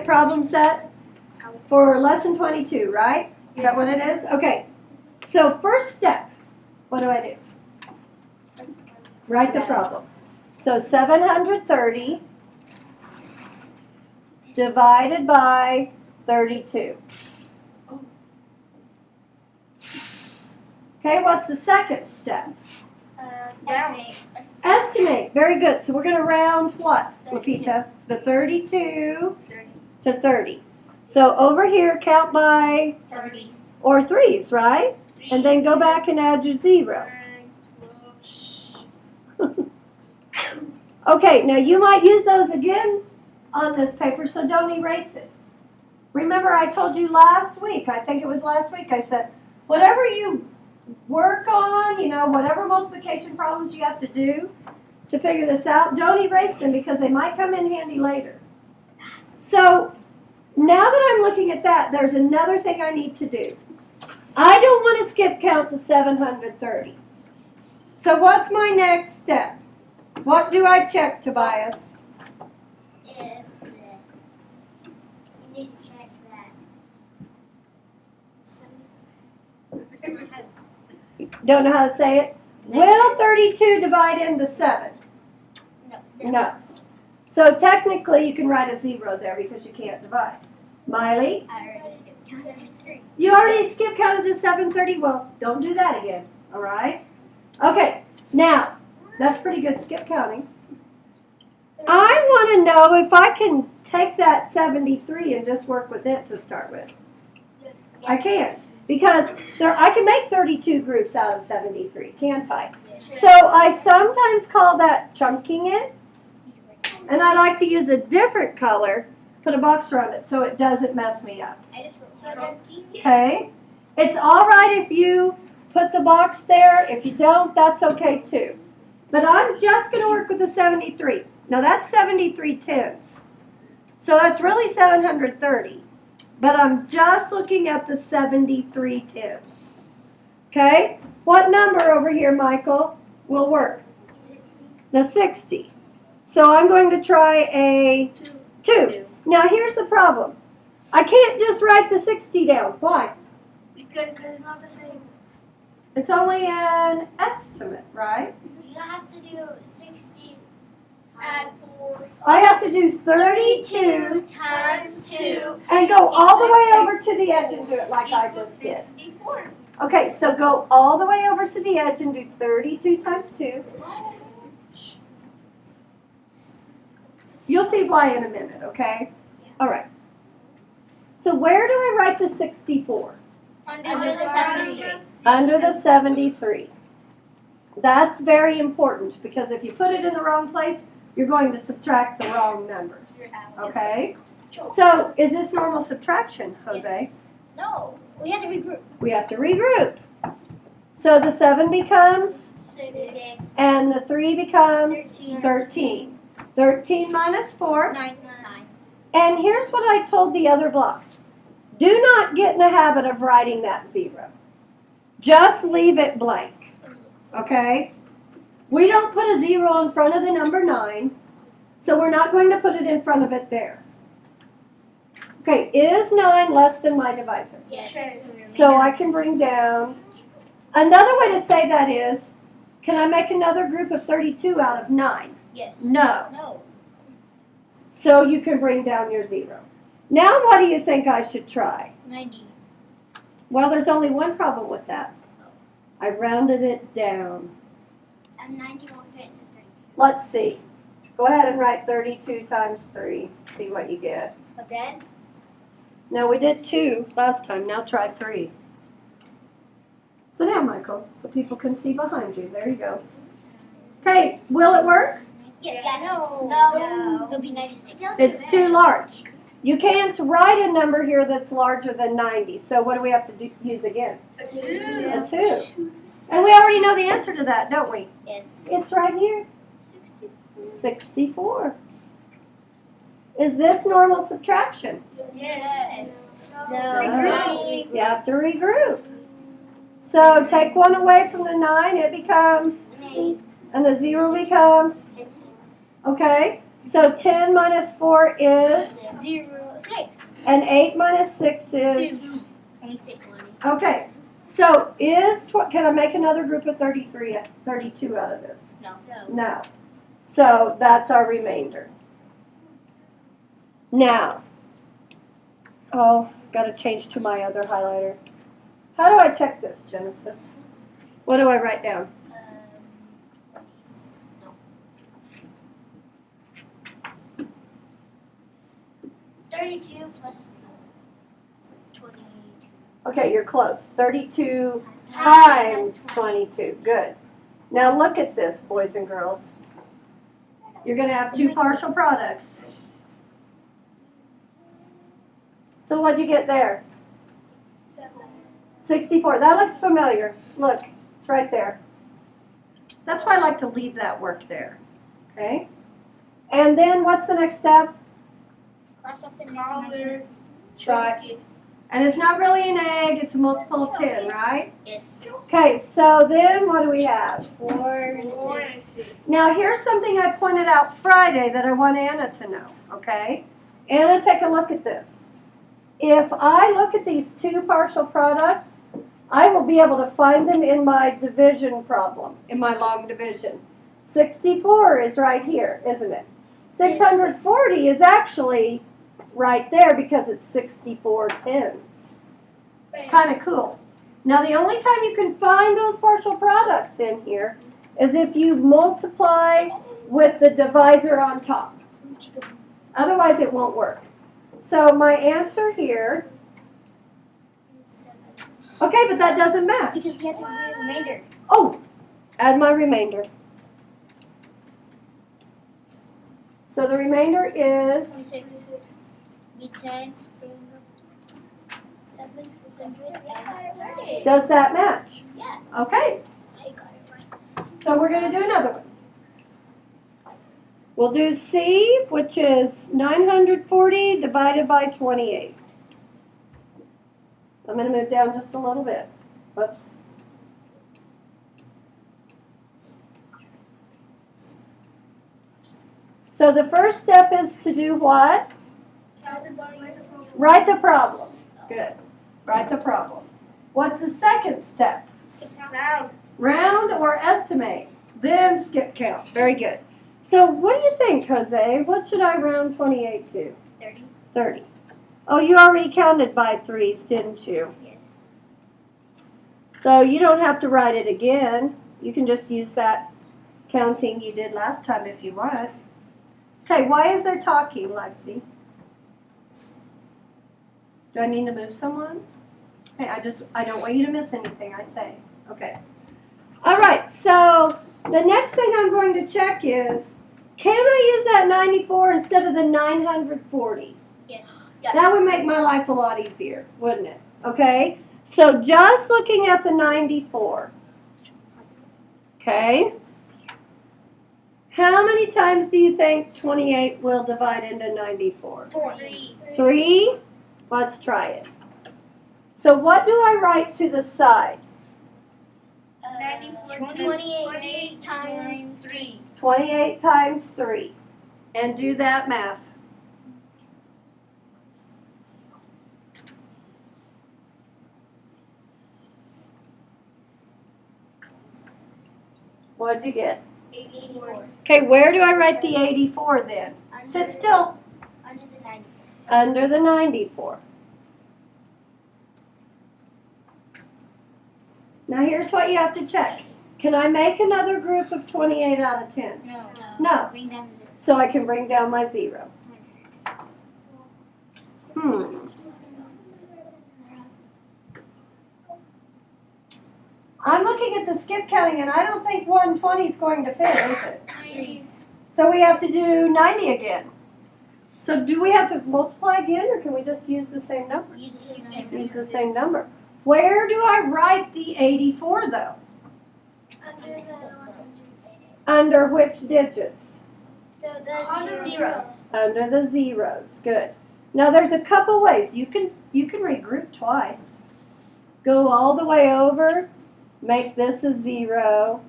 problem set for lesson 22, right? Is that what it is? Okay. So first step, what do I do? Write the problem. So 730 divided by 32. Okay, what's the second step? Estimate. Very good. So we're going to round what, Lapita? The 32 to 30. So over here, count by 30s. or threes, right? And then go back and add your 0. Okay, now you might use those again on this paper, so don't erase it. Remember I told you last week, I think it was last week, I said, whatever you work on, whatever multiplication problems you have to do to figure this out, don't erase them because they might come in handy later. So now that I'm looking at that, there's another thing I need to do. I don't want to skip count to 730. So what's my next step? What do I check, Tobias? You need to check that. Don't know how to say it? Will 32 divide into 7? No. So technically you can write a 0 there because you can't divide. Miley? You already skipped counted to 730? Well, don't do that again, all right? Okay, now, that's pretty good skip counting. I want to know if I can take that 73 and just work with it to start with. I can, because I can make 32 groups out of 73, can't I? So I sometimes call that chunking it, and I like to use a different color, put a box around it so it doesn't mess me up. Okay? It's all right if you put the box there. If you don't, that's okay too. But I'm just going to work with the 73. Now that's 73 tenths. So that's really 730. But I'm just looking at the 73 tenths. Okay? What number over here, Michael, will work? 60. The 60. So I'm going to try a 2. Now here's the problem. I can't just write the 60 down. Why? Because it's not the same. It's only an estimate, right? You have to do 60 add 4. I have to do 32 times 2. and go all the way over to the edge and do it like I just did. 64. Okay, so go all the way over to the edge and do 32 times 2. You'll see why in a minute, okay? All right. So where do I write the 64? Under the 73. Under the 73. That's very important because if you put it in the wrong place, you're going to subtract the wrong numbers. Okay? So is this normal subtraction, Jose? No, we have to regroup. We have to regroup. So the 7 becomes, 6. and the 3 becomes 13. 13 minus 4. 9. And here's what I told the other blocks. Do not get in the habit of writing that 0. Just leave it blank. Okay? We don't put a 0 in front of the number 9, so we're not going to put it in front of it there. Okay, is 9 less than my divisor? Yes. So I can bring down, another way to say that is, can I make another group of 32 out of 9? Yes. No. No. So you can bring down your 0. Now what do you think I should try? 90. Well, there's only one problem with that. I rounded it down. And 90 won't fit into 32. Let's see. Go ahead and write 32 times 3. See what you get. But then? No, we did 2 last time. Now try 3. Sit down, Michael, so people can see behind you. There you go. Okay, will it work? Yes. No. It'll be 96. It's too large. You can't write a number here that's larger than 90. So what do we have to use again? A 2. A 2. And we already know the answer to that, don't we? Yes. It's right here. 64. Is this normal subtraction? Yes. No. You have to regroup. So take 1 away from the 9, it becomes, and the 0 becomes, okay. So 10 minus 4 is 0. 6. And 8 minus 6 is? 26. Okay. So can I make another group of 32 out of this? No. No. So that's our remainder. Now, got to change to my other highlighter. How do I check this, Genesis? What do I write down? 32 plus 22. Okay, you're close. 32 times 22. Good. Now look at this, boys and girls. You're going to have two partial products. So what'd you get there? 64. That looks familiar. Look, it's right there. That's why I like to leave that work there. Okay? And then what's the next step? Cross off the number. Try. And it's not really an egg, it's a multiple of 10, right? Yes. Okay, so then what do we have? 4 and 6. Now here's something I pointed out Friday that I want Anna to know, okay? Anna, take a look at this. If I look at these two partial products, I will be able to find them in my division problem, in my long division. 64 is right here, isn't it? 640 is actually right there because it's 64 tens. Kind of cool. Now the only time you can find those partial products in here is if you multiply with the divisor on top. Otherwise it won't work. So my answer here, okay, but that doesn't match. Because we have to do the remainder. Oh, add my remainder. So the remainder is 26. Be 10. 730. Does that match? Yeah. Okay, I got it right. so we're going to do another one. We'll do C, which is 940 divided by 28. I'm going to move down just a little bit. Whoops. So the first step is to do what? Write the problem. Good. Write the problem. What's the second step? Round or estimate. Then skip count. Very good. So what do you think, Jose? What should I round 28 to? 30. 30. Oh, you already counted by threes, didn't you? Yes. So you don't have to write it again. You can just use that counting you did last time if you want. Okay, why is there talking, Lexi? Do I need to move someone? Hey, I don't want you to miss anything I say. Okay. All right, so the next thing I'm going to check is, can I use that 94 instead of the 940? Yes. That would make my life a lot easier, wouldn't it? Okay, so just looking at the 94, okay, how many times do you think 28 will divide into 94? 3. 3? Let's try it. So what do I write to the side? 28 times 3. 28 times 3. And do that math. What'd you get? 84. Okay, where do I write the 84 then? Sit still. Under the 94. Under the 94. Now here's what you have to check. Can I make another group of 28 out of 10? No. No. Bring down So I can bring down my 0. I'm looking at the skip counting and I don't think 120 is going to fit, is it? 90. So we have to do 90 again. So do we have to multiply again or can we just use the same number? Use the same number. Where do I write the 84 though? Under which digits? The zeros. Under the zeros. Good. Now there's a couple ways. You can regroup twice. Go all the way over. Make this a 0,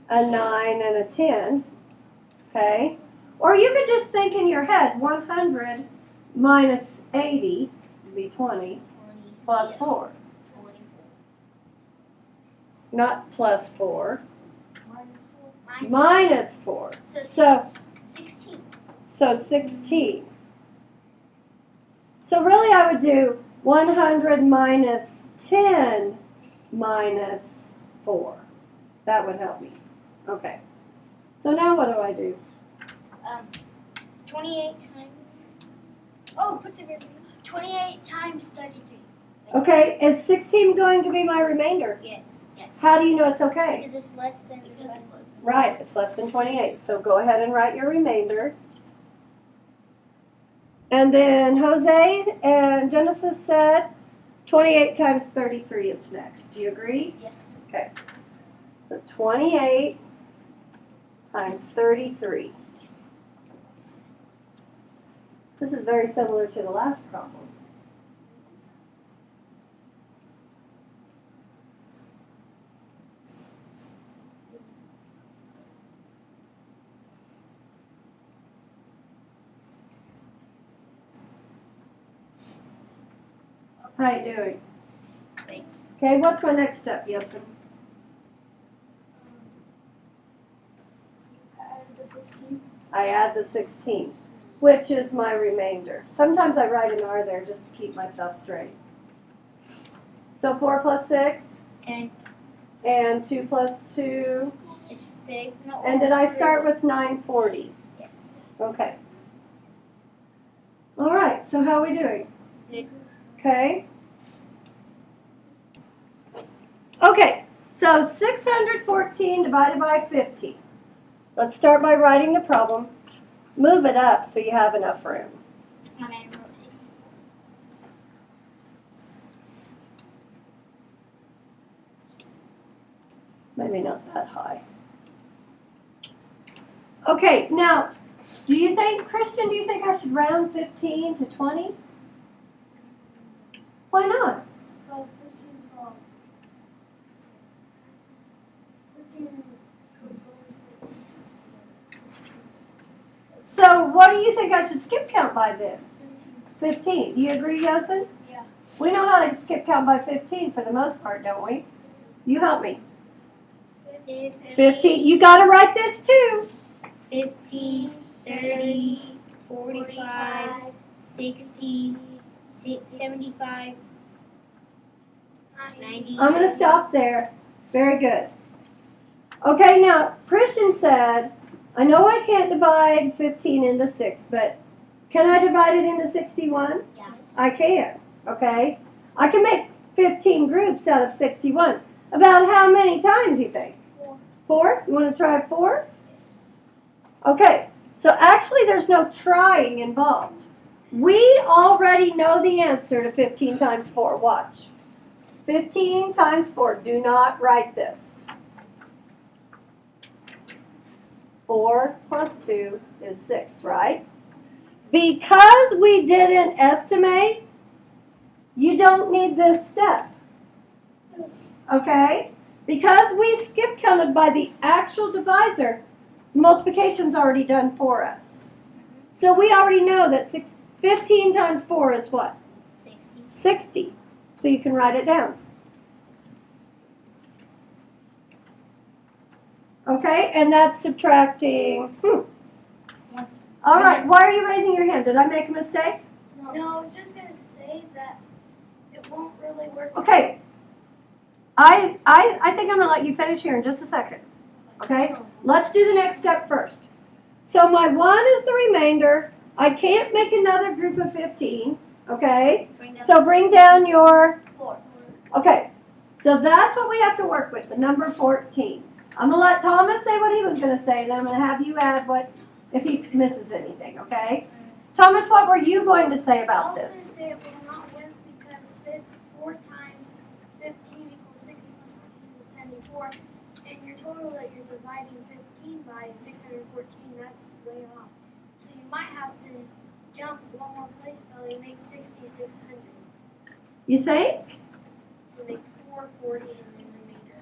a 9, and a 10. Okay? Or you could just think in your head 100 minus 80 would be 20 plus 4. 24. Not plus 4. Minus 4. Minus 4. So 16. So 16. So really I would do 100 minus 10 minus 4. That would help me. Okay. So now what do I do? 28 times. Oh, put the 28 times 33. Okay, is 16 going to be my remainder? Yes. Yes. How do you know it's okay? Because it's less than. Right, it's less than 28. So go ahead and write your remainder. And then Jose and Genesis said 28 times 33 is next. Do you agree? Yes. Okay. So 28 times 33. This is very similar to the last problem. How are you doing? Okay, what's my next step, Yosem? I add the 16, which is my remainder. Sometimes I write an R there just to keep myself straight. So 4 plus 6? 10. And 2 plus 2? Is 6. No, And did I start with 940? Yes. Okay. All right, so how are we doing? Good. Okay. Okay, so 614 divided by 50. Let's start by writing the problem. Move it up so you have enough room. And I wrote 64. Maybe not that high. Okay, now, Christian, do you think I should round 15 to 20? Why not? Because 15 is all. 15 So what do you think I should skip count by then? 15. Do you agree, Yosin? Yeah. We know how to skip count by 15 for the most part, don't we? You help me. 15. You got to write this too. 50, 30, 45, 60, 75, 90. I'm going to stop there. Very good. Okay, now, Christian said, I know I can't divide 15 into 6, but can I divide it into 61? Yeah. I can, okay? I can make 15 groups out of 61. About how many times, you think? 4. 4? You want to try 4? Okay, so actually there's no trying involved. We already know the answer to 15 times 4. Watch. 15 times 4. Do not write this. 4 plus 2 is 6, right? Because we didn't estimate, you don't need this step. Okay? Because we skip counted by the actual divisor, multiplication's already done for us. So we already know that 15 times 4 is what? 60. 60. So you can write it down. Okay, and that's subtracting. All right, why are you raising your hand? Did I make a mistake? No, I was just going to say that it won't really work. Okay. I think I'm going to let you finish here in just a second. Okay? Let's do the next step first. So my 1 is the remainder. I can't make another group of 15. Okay? So bring down your 4. Okay, so that's what we have to work with, the number 14. I'm going to let Thomas say what he was going to say, then I'm going to have you add what, if he misses anything, okay? Thomas, what were you going to say about I was this? going to say it will not work because 4 times 15 equals 60 plus 14 equals 74. And your total that you're dividing 15 by 614, that's way off. So you might have to jump one more place value and make 60 600. You think? So make 440 and then remainder.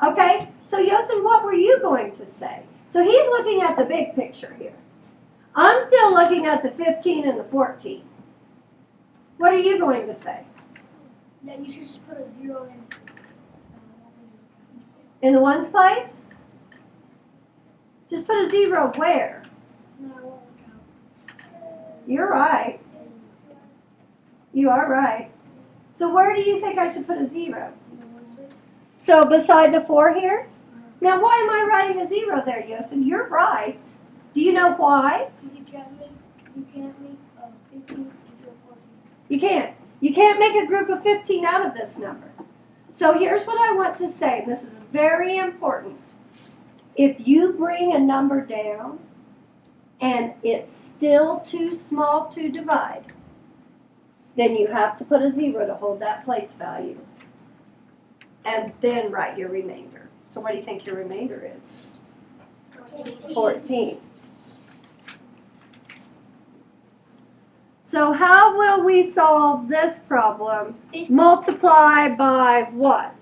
Okay, so Yosin, what were you going to say? So he's looking at the big picture here. I'm still looking at the 15 and the 14. What are you going to say? That you should just put a 0 in. In the ones place? Just put a 0 where? No, I won't count. You're right. You are right. So where do you think I should put a 0? So beside the 4 here? Now why am I writing a 0 there, Yosef? You're right. Do you know why? Because you can't make 15 into a 14. You can't. You can't make a group of 15 out of this number. So here's what I want to say. This is very important. If you bring a number down and it's still too small to divide, then you have to put a 0 to hold that place value. And then write your remainder. So what do you think your remainder is? 14. So how will we solve this problem? Multiply by what?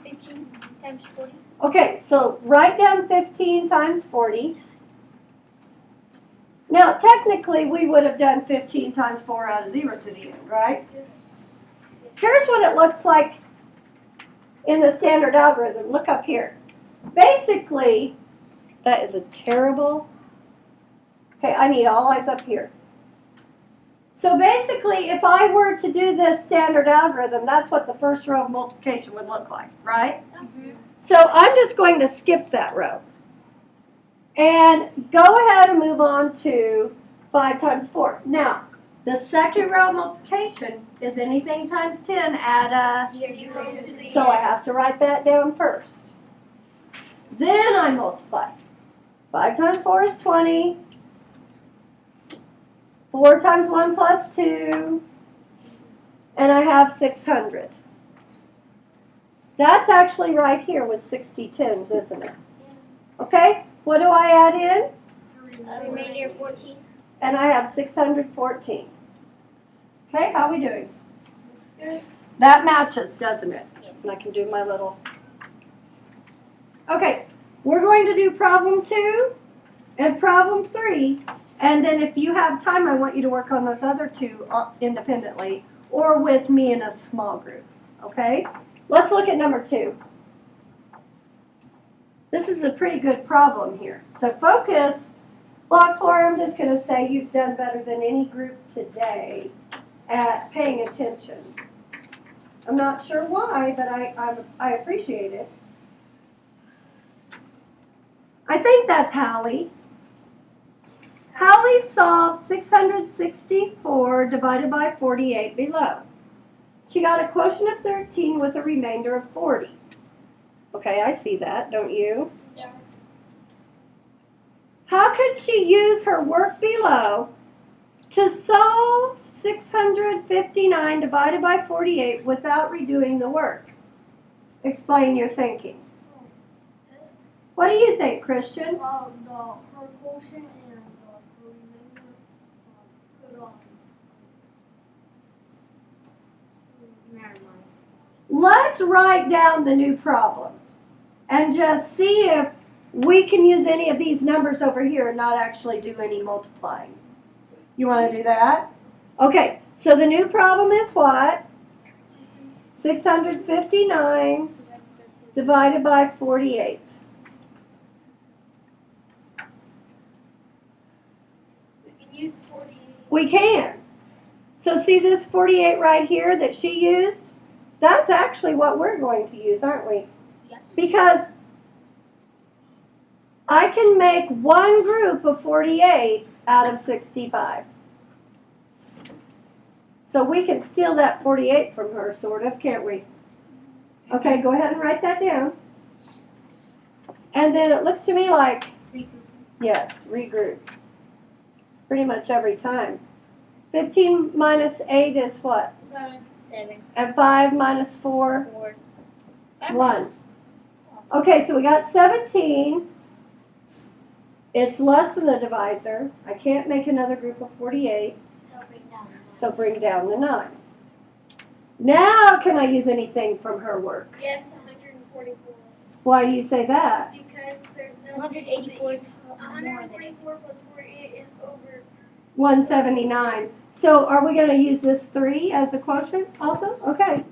15 times 40. Okay, so write down 15 times 40. Now, technically, we would have done 15 times 4 out of 0 to the end, right? Yes. Here's what it looks like in the standard algorithm. Look up here. Basically, that is a terrible... Okay, I need all eyes up here. So basically, if I were to do this standard algorithm, that's what the first row of multiplication would look like, right? Mm-hmm. So I'm just going to skip that row. And go ahead and move on to 5 times 4. Now, the second row of multiplication is anything times 10 add a... So I have to write that down first. Then I multiply. 5 times 4 is 20. 4 times 1 plus 2. And I have 600. That's actually right here with 60 tens, isn't it? Okay, what do I add in? Remainder of 14. And I have 614. Okay, how are we doing? Good. That matches, doesn't it? Yes. And I can do my little... Okay, we're going to do problem 2 and problem 3. And then if you have time, I want you to work on those other 2 independently or with me in a small group. Okay? Let's look at number 2. This is a pretty good problem here. So focus. Block 4, I'm just going to say you've done better than any group today at paying attention. I'm not sure why, but I appreciate it. I think that's Hallie. Hallie solved 664 divided by 48 below. She got a quotient of 13 with a remainder of 40. Okay, I see that, don't you? Yes. How could she use her work below to solve 659 divided by 48 without redoing the work? Explain your thinking. What do you think, Christian? Her quotient and her remainder could never mind. Let's write down the new problem and just see if we can use any of these numbers over here and not actually do any multiplying. You want to do that? Okay, so the new problem is what? 659 divided by 48. We can use 48. We can. So see this 48 right here that she used? That's actually what we're going to use, aren't we? Yeah. Because I can make one group of 48 out of 65. So we can steal that 48 from her, sort of, can't we? Okay, go ahead and write that down. And then it looks to me like, yes, regroup. Pretty much every time. 15 minus 8 is what? 7. And 5 minus 4? 4. 1. Okay, so we got 17. It's less than the divisor. I can't make another group of 48. So bring down the 9. Now can I use anything from her work? Yes, 144. Why do you say that? Because there's no 184 is 144 plus 48 is over 179. So are we going to use this 3 as a quotient also? Okay.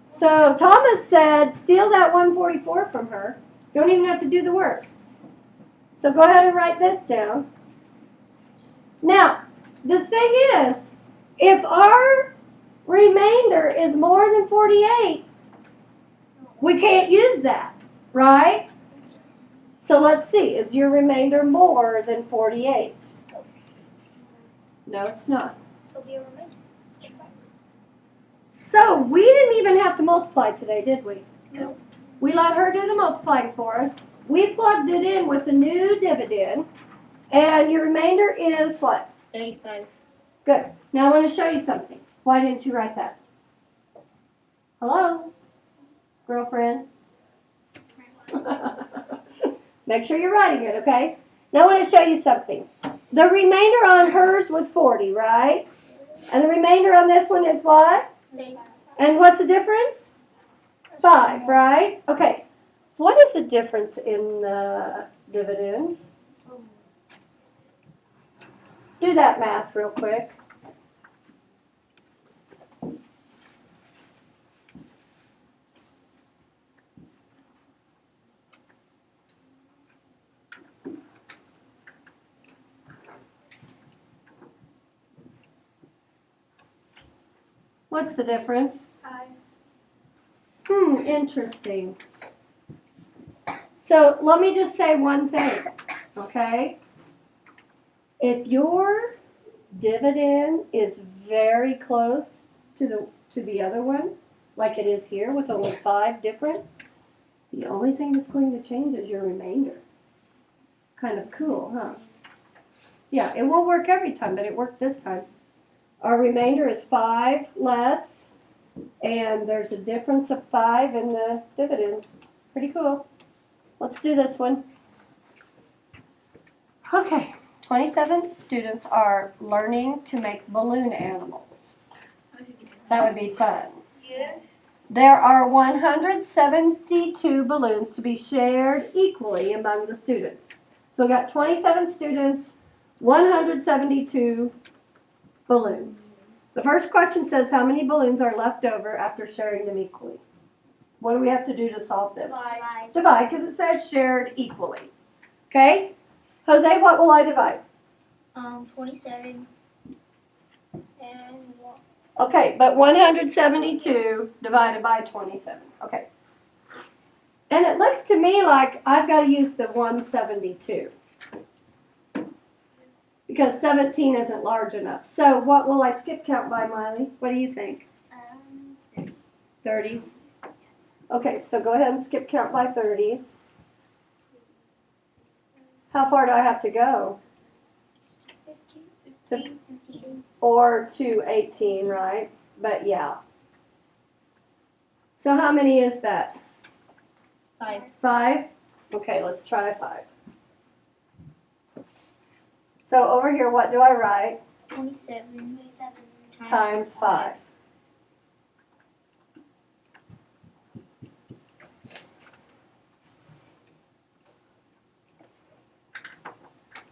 So Thomas said, steal that 144 from her. Don't even have to do the work. So go ahead and write this down. Now, the thing is, if our remainder is more than 48, we can't use that, right? So let's see, is your remainder more than 48? No, it's not. So we didn't even have to multiply today, did we? No. We let her do the multiplying for us. We plugged it in with the new dividend. And your remainder is what? 35. Good. Now I want to show you something. Why didn't you write that? Hello? Girlfriend? Make sure you're writing it, okay? Now I want to show you something. The remainder on hers was 40, right? And the remainder on this one is what? 35. And what's the difference? 5, right? Okay. What is the difference in the dividends? Do that math real quick. What's the difference? 5. Interesting. So let me just say one thing, okay? If your dividend is very close to the other one, like it is here with only 5 different, the only thing that's going to change is your remainder. Kind of cool, huh? Yeah, it won't work every time, but it worked this time. Our remainder is 5 less, and there's a difference of 5 in the dividends. Pretty cool. Let's do this one. Okay, 27 students are learning to make balloon animals. That would be fun. Yes. There are 172 balloons to be shared equally among the students. So we got 27 students, 172 balloons. The first question says how many balloons are left over after sharing them equally. What do we have to do to solve this? Divide, because it says shared equally. Okay? Jose, what will I divide? 27. And what? Okay, but 172 divided by 27. Okay. And it looks to me like I've got to use the 172. Because 17 isn't large enough. So what will I skip count by, Miley? What do you think? 30s. Okay, so go ahead and skip count by 30s. How far do I have to go? 15. Or to 18, right? But yeah. So how many is that? 5. 5? Okay, let's try 5. So over here, what do I write? 27 Times 5.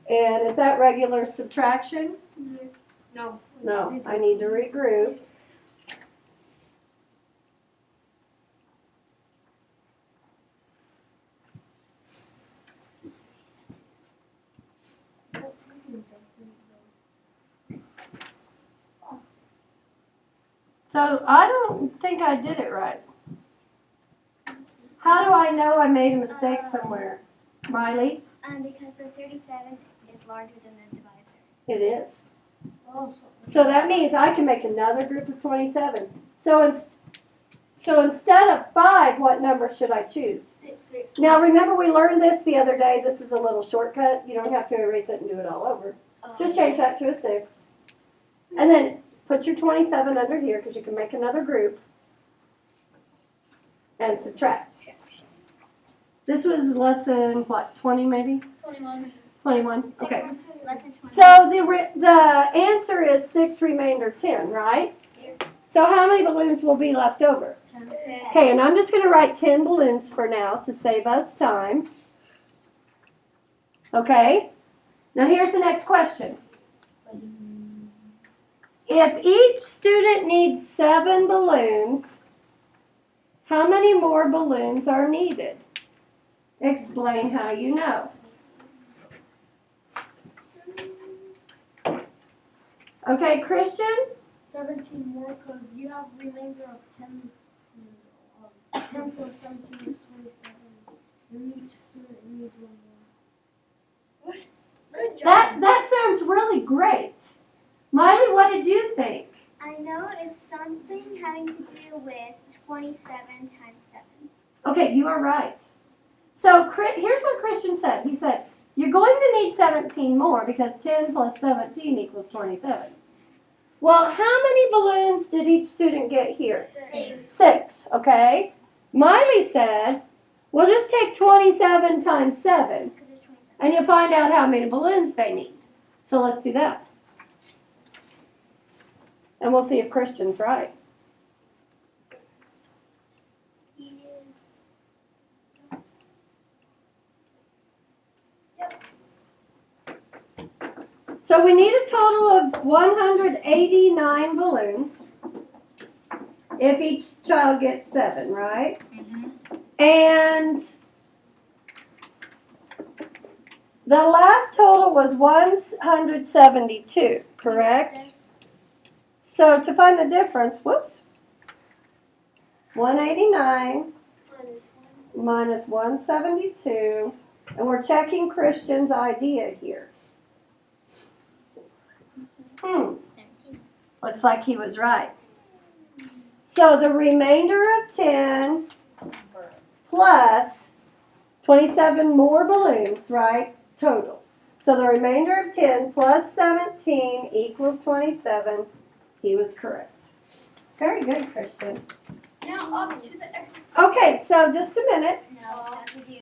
And is that regular subtraction? No. No, I need to regroup. So I don't think I did it right. How do I know I made a mistake somewhere? Miley? Because the 37 is larger than the divisor. It is. Oh, So that means I can make another group of 27. So instead of 5, what number should I choose? 6. Now remember we learned this the other day. This is a little shortcut. You don't have to erase it and do it all over. Just change that to a 6. And then put your 27 under here because you can make another group. And subtract. This was lesson, what, 20 maybe? 21. 21, okay. Lesson 20. So the answer is 6 remainder 10, right? Yes. So how many balloons will be left over? 10. Okay, and I'm just going to write 10 balloons for now to save us time. Okay? Now here's the next question. If each student needs 7 balloons, how many more balloons are needed? Explain how you know. Okay, Christian? 17 more because you have remainder of 10. 10 plus 17 is 27. And each student needs 1 more. What? Good job. That sounds really great. Miley, what did you think? I know it's something having to do with 27 times 7. Okay, you are right. So here's what Christian said. He said, you're going to need 17 more because 10 plus 17 equals 27. Well, how many balloons did each student get here? 6. 6, okay? Miley said, well, just take 27 times 7, Because there's 27. and you'll find out how many balloons they need. So let's do that. And we'll see if Christian's right. He is. So we need a total of 189 balloons if each child gets 7, right? And the last total was 172, correct? Yes. So to find the difference, 189 minus 172, and we're checking Christian's idea here. Looks like he was right. So the remainder of 10 plus 27 more balloons, right, total. So the remainder of 10 plus 17 equals 27. He was correct. Very good, Christian. Now off to the exit. Okay, so just a minute. No, we have to do